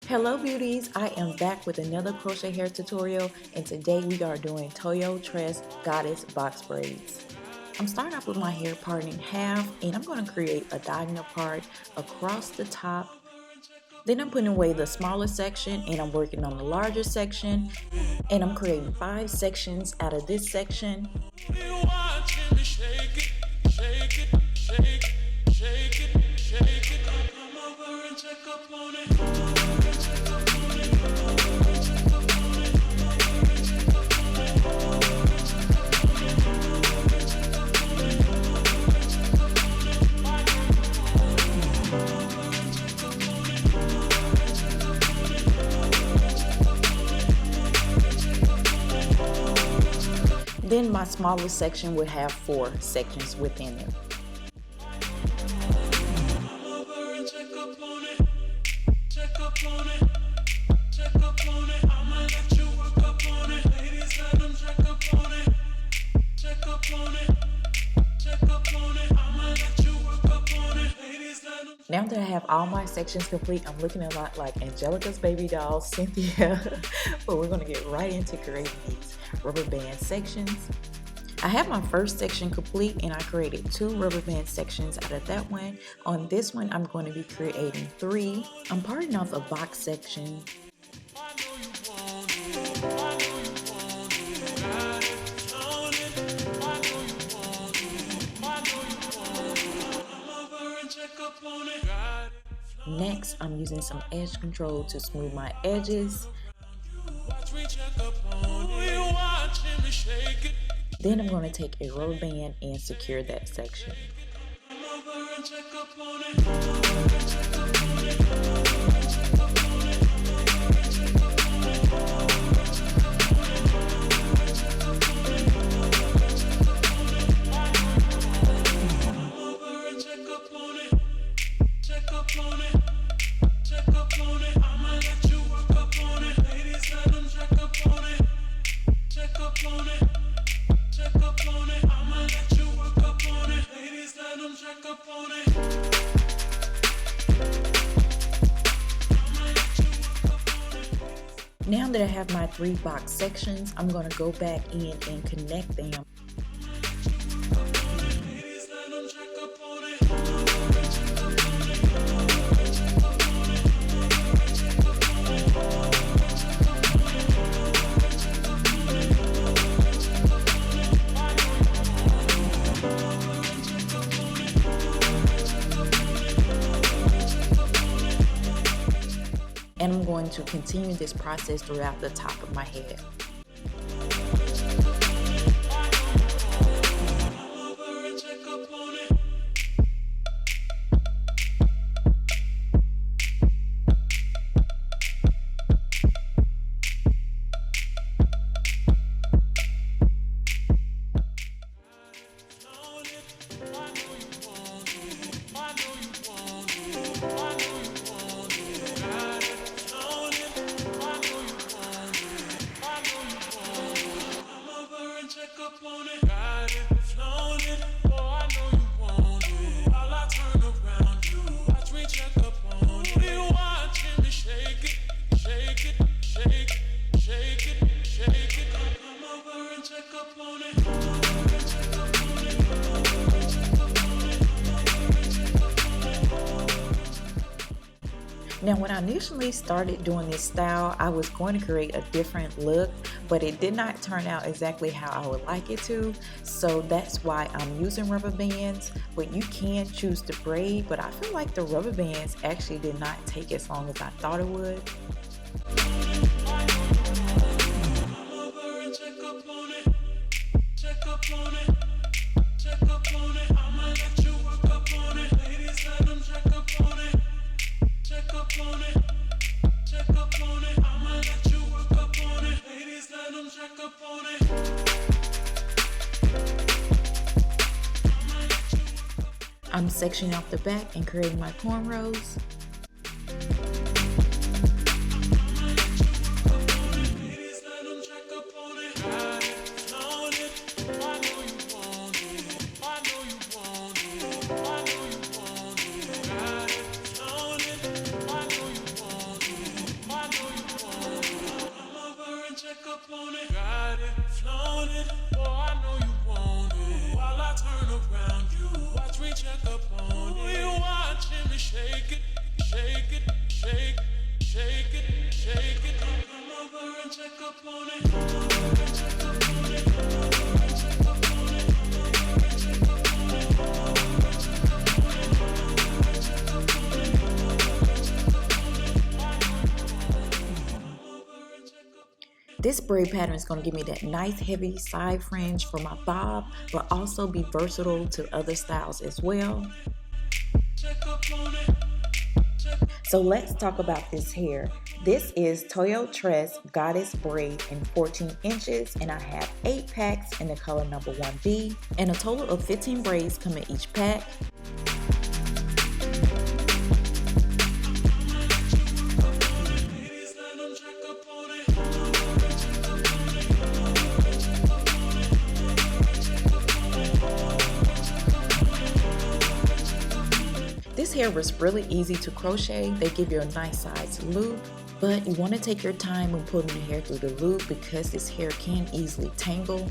Hello beauties, I am back with another crochet hair tutorial, and today we are doing Toyotress Goddess Box Braids. I'm starting off with my hair part in half, and I'm going to create a diagonal part across the top. Then I'm putting away the smaller section and I'm working on the larger section, and I'm creating 5 sections out of this section. Then my smaller section would have 4 sections within it. Now that I have all my sections complete, I'm looking a lot like Angelica's baby doll, Cynthia, but we're going to get right into creating these rubber band sections. I have my first section complete and I created 2 rubber band sections out of that one. On this one, I'm going to be creating 3. I'm parting off a box section. Next, I'm using some edge control to smooth my edges. Then I'm going to take a rubber band and secure that section. Now that I have my 3 box sections, I'm going to go back in and connect them. And I'm going to continue this process throughout the top of my head. Now, when I initially started doing this style, I was going to create a different look, but it did not turn out exactly how I would like it to. So that's why I'm using rubber bands, but you can choose to braid, but I feel like the rubber bands actually did not take as long as I thought it would. I'm sectioning off the back and creating my cornrows. up on it, got it, flown it. Oh, I know you want it. While I turn around, you watch me check up on it. You watching me shake it, shake it, shake, shake it, shake it. Come over and check up on it. Come over and check up on it. Come over and check up on it. Come over and check up on it. Come over and check up on it. Come over and check up on it. Come over and check up on it. This braid pattern is going to give me that nice heavy side fringe for my bob, but also be versatile to other styles as well. So let's talk about this hair. This is Toyotress Goddess Braids in 14 inches, and I have 8 packs in the color number 1B, and a total of 15 braids come in each pack. This hair was really easy to crochet. They give you a nice size loop, but you want to take your time when pulling the hair through the loop because this hair can easily tangle.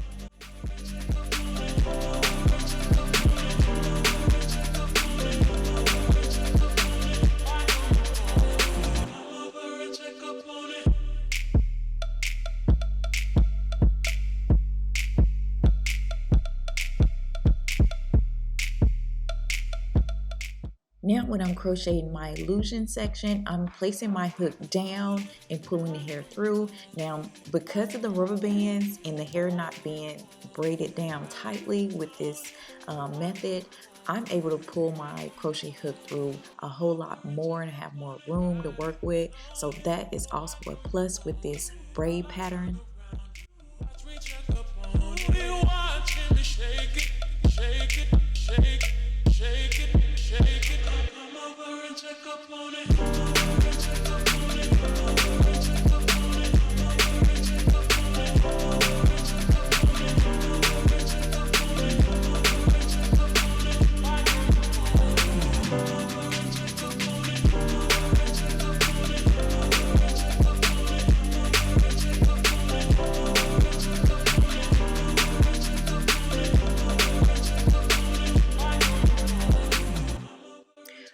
Now when I'm crocheting my illusion section, I'm placing my hook down and pulling the hair through. Now because of the rubber bands and the hair not being braided down tightly with this method, I'm able to pull my crochet hook through a whole lot more and have more room to work with. So that is also a plus with this braid pattern.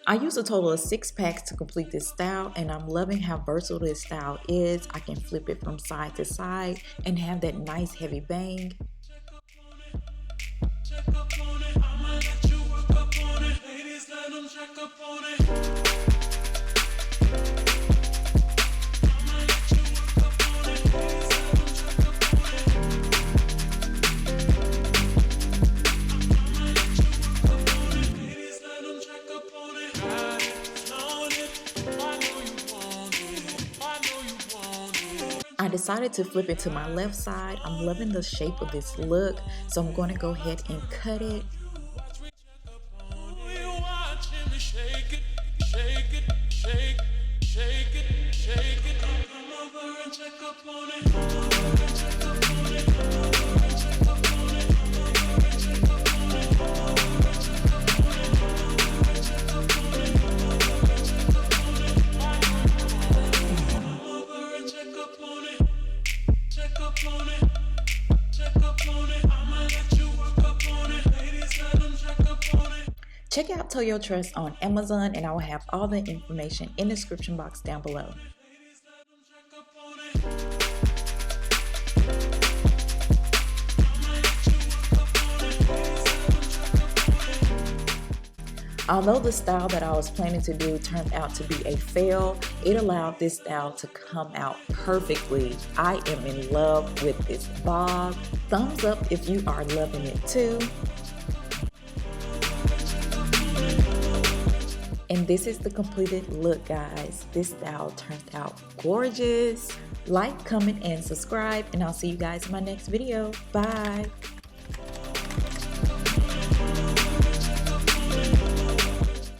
I use a total of 6 packs to complete this style, and I'm loving how versatile this style is. I can flip it from side to side and have that nice heavy bang. I decided to flip it to my left side. I'm loving the shape of this look, so I'm going to go ahead and cut it. Check out Toyotress on Amazon, and I will have all the information in the description box down below. Although the style that I was planning to do turned out to be a fail, it allowed this style to come out perfectly. I am in love with this bob. Thumbs up if you are loving it too. And this is the completed look, guys. This style turned out gorgeous. Like, comment, and subscribe, and I'll see you guys in my next video. Bye.